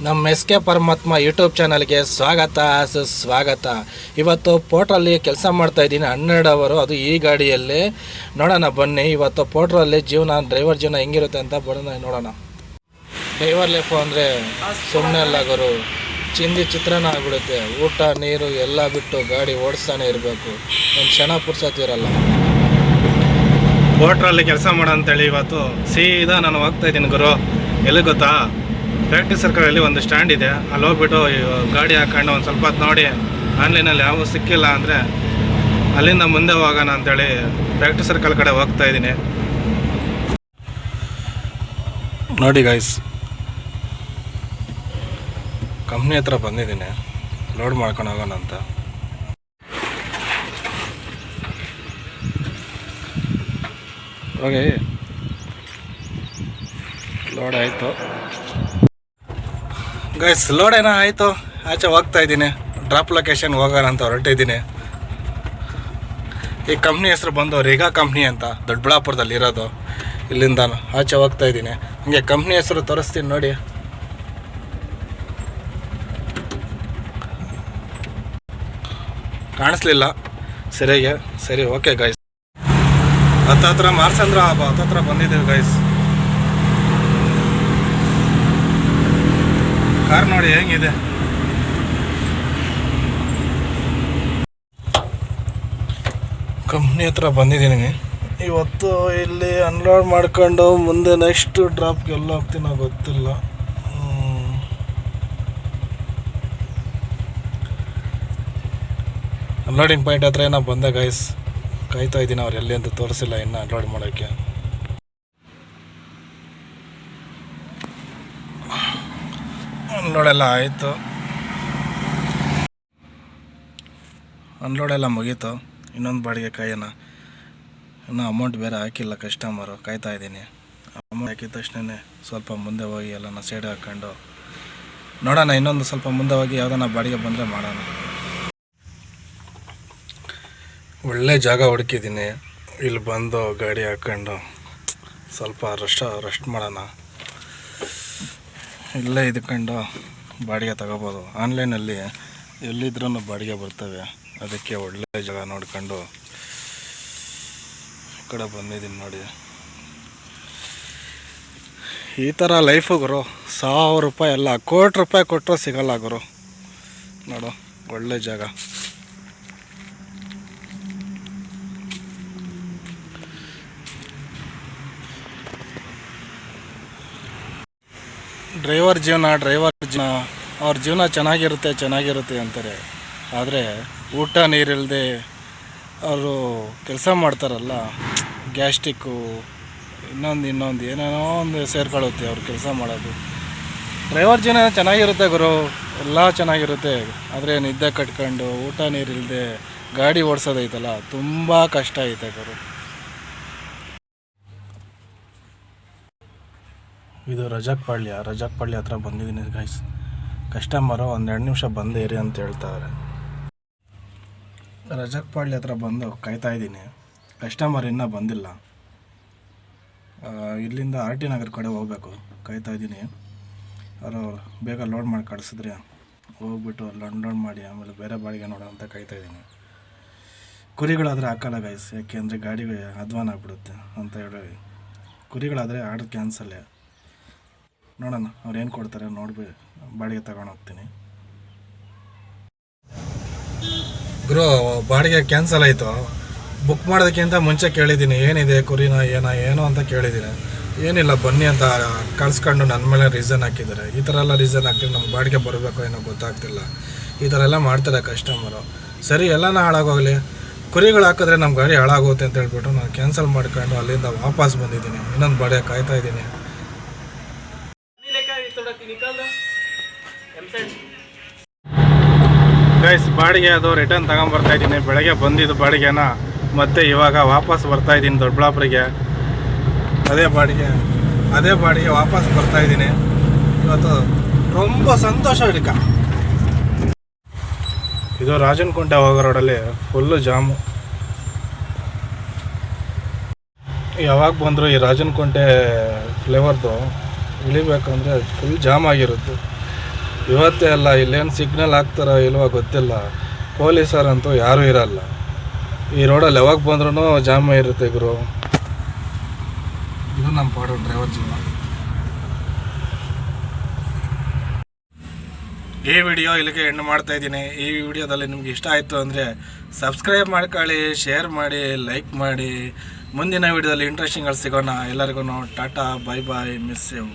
ನಮ್ಮ S K ಪರಮಾತ್ಮ YouTube ಚಾನಲ್ಗೆ ಸುಸ್ವಾಗತ. ಇವತ್ತು ಪೋಟ್ರಲ್ಲಿ ಕೆಲಸ ಮಾಡ್ತಾಯಿದ್ದೀನಿ 12 ಅವರು, ಅದು ಈ ಗಾಡಿಯಲ್ಲಿ. ನೋಡೋಣ ಬನ್ನಿ ಇವತ್ತು ಪೋಟ್ರಲ್ಲಿ ಡ್ರೈವರ್ ಜೀವನ ಹೆಂಗಿರುತ್ತೆ ಅಂತ ಬರೋಣ ನೋಡೋಣ. ಡ್ರೈವರ್ ಲೈಫು ಅಂದರೆ ಸುಮ್ಮನೆ ಅಲ್ಲ ಗುರು, ಚಿತ್ರಾನ್ನ ಆಗಿಬಿಡುತ್ತೆ. ಊಟ ನೀರು ಎಲ್ಲ ಬಿಟ್ಟು ಗಾಡಿ ಓಡಿಸ್ತಾನೆ ಇರಬೇಕು, ಒಂದು ಕ್ಷಣ ಪುರ್ಸತ್ತಿರಲ್ಲ. ಪೋಟ್ರಲ್ಲಿ ಕೆಲಸ ಮಾಡೋ ಅಂತೇಳಿ ಇವತ್ತು ಸೀದಾ ನಾನು ಹೋಗ್ತಾಯಿದ್ದೀನಿ ಗುರು. ಎಲ್ಲಿ ಗೊತ್ತಾ, ಫ್ಯಾಕ್ಟ್ರಿ ಸರ್ಕಲಲ್ಲಿ ಒಂದು ಸ್ಟ್ಯಾಂಡ್ ಇದೆ, ಅಲ್ಲಿ ಹೋಗ್ಬಿಟ್ಟು ಗಾಡಿ ಹಾಕೊಂಡು ಒಂದು ಸ್ವಲ್ಪ ಹೊತ್ತು ನೋಡಿ ಆನ್ಲೈನಲ್ಲಿ ಯಾವ ಸಿಕ್ಕಿಲ್ಲ ಅಂದರೆ ಅಲ್ಲಿಂದ ಮುಂದೆ ಹೋಗೋಣ ಅಂತೇಳಿ ಫ್ಯಾಕ್ಟ್ರಿ ಸರ್ಕಲ್ ಕಡೆ ಹೋಗ್ತಾ ಇದ್ದೀನಿ. ನೋಡಿ ಗೈಸ್, ಕಂಪ್ನಿ ಹತ್ರ ಬಂದಿದ್ದೀನಿ, ಲೋಡ್ ಮಾಡ್ಕೊಂಡು ಹೋಗೋಣ ಅಂತ. ಹೋಗಿ ಲೋಡ್ ಆಯಿತು ಗೈಸ್, ಲೋಡ್ ಏನೋ ಆಯಿತು. ಆಚೆ ಹೋಗ್ತಾ ಇದ್ದೀನಿ, ಡ್ರಾಪ್ ಲೊಕೇಶನ್ ಹೋಗೋಣ ಅಂತ ಹೊರಟಿದ್ದೀನಿ. ಈ ಕಂಪ್ನಿ ಹೆಸರು ಬಂದು ರಿಗಾ ಕಂಪ್ನಿ ಅಂತ, ದೊಡ್ಡಬಳ್ಳಾಪುರದಲ್ಲಿ ಇರೋದು. ಇಲ್ಲಿಂದ ಆಚೆ ಹೋಗ್ತಾ ಇದ್ದೀನಿ. ಹಂಗೆ ಕಂಪ್ನಿ ಹೆಸರು ತೋರಿಸ್ತೀನಿ ನೋಡಿ. ಕಾಣಿಸ್ಲಿಲ್ಲ ಸರಿಯಾಗಿ. ಸರಿ, ಓಕೆ ಗೈಸ್. ಹತ್ರ ಮಾರ್ಸಂದ್ರ ಹತ್ತತ್ರ ಬಂದಿದ್ದೀವಿ ಗೈಸ್. ಕಾರ್ ನೋಡಿ ಹೆಂಗಿದೆ. ಕಂಪ್ನಿ ಹತ್ರ ಬಂದಿದ್ದೀನಿ. ಇವತ್ತು ಇಲ್ಲಿ ಅನ್ಲೋಡ್ ಮಾಡ್ಕೊಂಡು ಮುಂದೆ ನೆಕ್ಸ್ಟ್ ಡ್ರಾಪ್ಗೆ ಎಲ್ಲ ಹೋಗ್ತೀನೋ ಗೊತ್ತಿಲ್ಲ. ಅನ್ಲೋಡಿಂಗ್ ಪಾಯಿಂಟ್ ಹತ್ರ ಏನೋ ಬಂದೆ ಗೈಸ್, ಕಾಯ್ತಾ ಇದ್ದೀನಿ. ಅವ್ರು ಎಲ್ಲಿ ಅಂತ ತೋರಿಸಿಲ್ಲ ಇನ್ನು ಅನ್ಲೋಡ್ ಮಾಡೋಕ್ಕೆ. ಅನ್ಲೋಡೆಲ್ಲ ಆಯಿತು, ಅನ್ಲೋಡೆಲ್ಲ ಮುಗೀತು. ಇನ್ನೊಂದು ಬಾಡಿಗೆ ಕಾಯೋಣ. ಇನ್ನೂ ಅಮೌಂಟ್ ಬೇರೆ ಹಾಕಿಲ್ಲ ಕಸ್ಟಮರು, ಕಾಯ್ತಾ ಇದ್ದೀನಿ. ಅಮೌಂಟ್ ಹಾಕಿದ ತಕ್ಷಣ ಸ್ವಲ್ಪ ಮುಂದೆ ಹೋಗಿ ಎಲ್ಲ ಸೈಡ್ ಹಾಕ್ಕೊಂಡು ನೋಡೋಣ. ಇನ್ನೊಂದು ಸ್ವಲ್ಪ ಮುಂದೆ ಹೋಗಿ ಯಾವುದನ್ನ ಬಾಡಿಗೆ ಬಂದರೆ ಮಾಡೋಣ. ಒಳ್ಳೆ ಜಾಗ ಹುಡುಕಿದ್ದೀನಿ. ಇಲ್ಲಿ ಬಂದು ಗಾಡಿ ಹಾಕ್ಕೊಂಡು ಸ್ವಲ್ಪ ರೆಸ್ಟ್ ಮಾಡೋಣ. ಇಲ್ಲೇ ಇದ್ಕೊಂಡು ಬಾಡಿಗೆ ತಗೋಬೋದು. ಆನ್ಲೈನಲ್ಲಿ ಎಲ್ಲಿದ್ರೂ ಬಾಡಿಗೆ ಬರ್ತವೆ. ಅದಕ್ಕೆ ಒಳ್ಳೆ ಜಾಗ ನೋಡ್ಕೊಂಡು ಈ ಕಡೆ ಬಂದಿದ್ದೀನಿ ನೋಡಿ. ಈ ಥರ ಲೈಫು ಗುರು, 1000 ರೂಪಾಯಿ ಅಲ್ಲ, ಕೋಟಿ ರೂಪಾಯಿ ಕೊಟ್ಟರು ಸಿಗಲ್ಲ ಗುರು. ನೋಡು, ಒಳ್ಳೆ ಜಾಗ. ಡ್ರೈವರ್ ಜೀವನ ಅವ್ರ ಜೀವನ ಚೆನ್ನಾಗಿರುತ್ತೆ ಅಂತಾರೆ. ಆದರೆ ಊಟ ನೀರಿಲ್ಲದೆ ಅವರು ಕೆಲಸ ಮಾಡ್ತಾರಲ್ಲ, ಗ್ಯಾಸ್ಟಿಕ್ಕು ಇನ್ನೊಂದು ಏನೇನೋ ಒಂದು ಸೇರ್ಕೊಳ್ಳುತ್ತೆ ಅವ್ರು ಕೆಲಸ ಮಾಡೋದು. ಡ್ರೈವರ್ ಜೀವನ ಚೆನ್ನಾಗಿರುತ್ತೆ ಗುರು, ಎಲ್ಲ ಚೆನ್ನಾಗಿರುತ್ತೆ. ಆದರೆ ನಿದ್ದೆ ಕಟ್ಕೊಂಡು ಊಟ ನೀರಿಲ್ಲದೆ ಗಾಡಿ ಓಡಿಸೋದೈತಲ್ಲ, ತುಂಬ ಕಷ್ಟ ಐತೆ ಗುರು. ಇದು ರಜಾಕ್ ಪಾಳ್ಯ ಹತ್ರ ಬಂದಿದ್ದೀನಿ ಗೈಸ್. ಕಸ್ಟಮರು 1-2 ನಿಮಿಷ ಬಂದೇರಿ ಅಂತ ಹೇಳ್ತಾರೆ. ರಜಾಕ್ ಪಾಳ್ಯ ಹತ್ರ ಬಂದು ಕಾಯ್ತಾ ಇದ್ದೀನಿ. ಕಸ್ಟಮರ್ ಇನ್ನೂ ಬಂದಿಲ್ಲ. ಇಲ್ಲಿಂದ RT ನಗರ ಕಡೆ ಹೋಗಬೇಕು, ಕಾಯ್ತಾ ಇದ್ದೀನಿ. ಅವರು ಬೇಗ ಲೋಡ್ ಮಾಡಿ ಕಳಿಸಿದ್ರೆ ಹೋಗ್ಬಿಟ್ಟು ಲೋಡ್ ಮಾಡಿ ಆಮೇಲೆ ಬೇರೆ ಬಾಡಿಗೆ ನೋಡೋ ಅಂತ ಕಾಯ್ತಾ ಇದ್ದೀನಿ. ಕುರಿಗಳಾದರೆ ಹಾಕಲ್ಲ ಗೈಸ್, ಯಾಕೆಂದರೆ ಗಾಡಿಗೆ ಅಧ್ವಾನ ಆಗ್ಬಿಡುತ್ತೆ ಅಂತ ಹೇಳಿ. ಕುರಿಗಳಾದರೆ ಆರ್ಡರ್ ಕ್ಯಾನ್ಸಲ್ಲೇ. ನೋಡೋಣ ಅವ್ರು ಏನು ಕೊಡ್ತಾರೆ, ನೋಡ್ಬಿಟ್ಟು ಬಾಡಿಗೆ ತಗೊಂಡು ಹೋಗ್ತೀನಿ. ಗುರು, ಬಾಡಿಗೆ ಕ್ಯಾನ್ಸಲ್ ಆಯಿತು. ಬುಕ್ ಮಾಡೋದಕ್ಕಿಂತ ಮುಂಚೆ ಕೇಳಿದ್ದೀನಿ, ಏನಿದೆ ಕುರಿನ ಏನೋ ಅಂತ ಕೇಳಿದ್ದೀನಿ. ಏನಿಲ್ಲ ಬನ್ನಿ ಅಂತ ಕಳ್ಸ್ಕೊಂಡು ನನ್ನ ಮೇಲೆ ರೀಸನ್ ಹಾಕಿದ್ದಾರೆ. ಈ ಥರ ಎಲ್ಲ ರೀಸನ್ ಹಾಕ್ತಿದ್ರೆ ನಮ್ಗೆ ಬಾಡಿಗೆ ಬರಬೇಕು ಏನೋ ಗೊತ್ತಾಗ್ತಿಲ್ಲ. ಈ ಥರ ಎಲ್ಲ ಮಾಡ್ತಾರೆ ಕಸ್ಟಮರು. ಸರಿ, ಎಲ್ಲನ ಹಾಳಾಗೋಗಲಿ, ಕುರಿಗಳು ಹಾಕಿದ್ರೆ ನಮ್ಮ ಗಾಡಿ ಹಾಳಾಗುತ್ತೆ ಅಂತ ಹೇಳ್ಬಿಟ್ಟು ನಾನು ಕ್ಯಾನ್ಸಲ್ ಮಾಡ್ಕೊಂಡು ಅಲ್ಲಿಂದ ವಾಪಸ್ ಬಂದಿದ್ದೀನಿ. ಇನ್ನೊಂದು ಬಾಡಿಗೆ ಕಾಯ್ತಾ ಇದ್ದೀನಿ. ಗೈಸ್, ಬಾಡಿಗೆ ಅದು ರಿಟರ್ನ್ ತಗೊಂಬರ್ತಾ ಇದ್ದೀನಿ. ಬೆಳಗ್ಗೆ ಬಂದಿದ್ದು ಬಾಡಿಗೆನ ಮತ್ತೆ ಇವಾಗ ವಾಪಸ್ ಬರ್ತಾ ಇದ್ದೀನಿ ದೊಡ್ಡಬಳ್ಳಾಪುರಿಗೆ. ಅದೇ ಬಾಡಿಗೆ ವಾಪಸ್ ಬರ್ತಾ ಇದ್ದೀನಿ. ಇವತ್ತು ತುಂಬ ಸಂತೋಷ ಹಿಡಿಕ. ಇದು ರಾಜನಕುಂಟೆ ಹೋಗೋ ರೋಡಲ್ಲಿ ಫುಲ್ಲು ಜಾಮು. ಯಾವಾಗ ಬಂದರೂ ಈ ರಾಜನಕುಂಟೆ ಫ್ಲೇವರ್ದು ಇಳಿಬೇಕಂದ್ರೆ ಫುಲ್ ಜಾಮ್ ಆಗಿರುತ್ತೆ. ಇವತ್ತೇ ಅಲ್ಲ, ಇಲ್ಲೇನು ಸಿಗ್ನಲ್ ಹಾಕ್ತಾರೋ ಇಲ್ವೋ ಗೊತ್ತಿಲ್ಲ. ಪೊಲೀಸರಂತೂ ಯಾರೂ ಇರಲ್ಲ. ಈ ರೋಡಲ್ಲಿ ಯಾವಾಗ ಬಂದ್ರೂ ಜಾಮ ಇರುತ್ತೆ ಗುರು. ಇದು ನಮ್ಮ ಪಾಡು ಡ್ರೈವರ್ ಜೀವನ. ಈ ವಿಡಿಯೋ ಇಲ್ಲಿಗೆ ಎಂಡ್ ಮಾಡ್ತಾ ಇದ್ದೀನಿ. ಈ ವಿಡಿಯೋದಲ್ಲಿ ನಿಮ್ಗೆ ಇಷ್ಟ ಆಯಿತು ಅಂದರೆ ಸಬ್ಸ್ಕ್ರೈಬ್ ಮಾಡ್ಕೊಳ್ಳಿ, ಶೇರ್ ಮಾಡಿ, ಲೈಕ್ ಮಾಡಿ. ಮುಂದಿನ ವಿಡಿಯೋದಲ್ಲಿ ಇಂಟ್ರೆಸ್ಟಿಂಗ್ ಸಿಗೋಣ. ಎಲ್ಲರಿಗೂ tata, bye bye, miss you.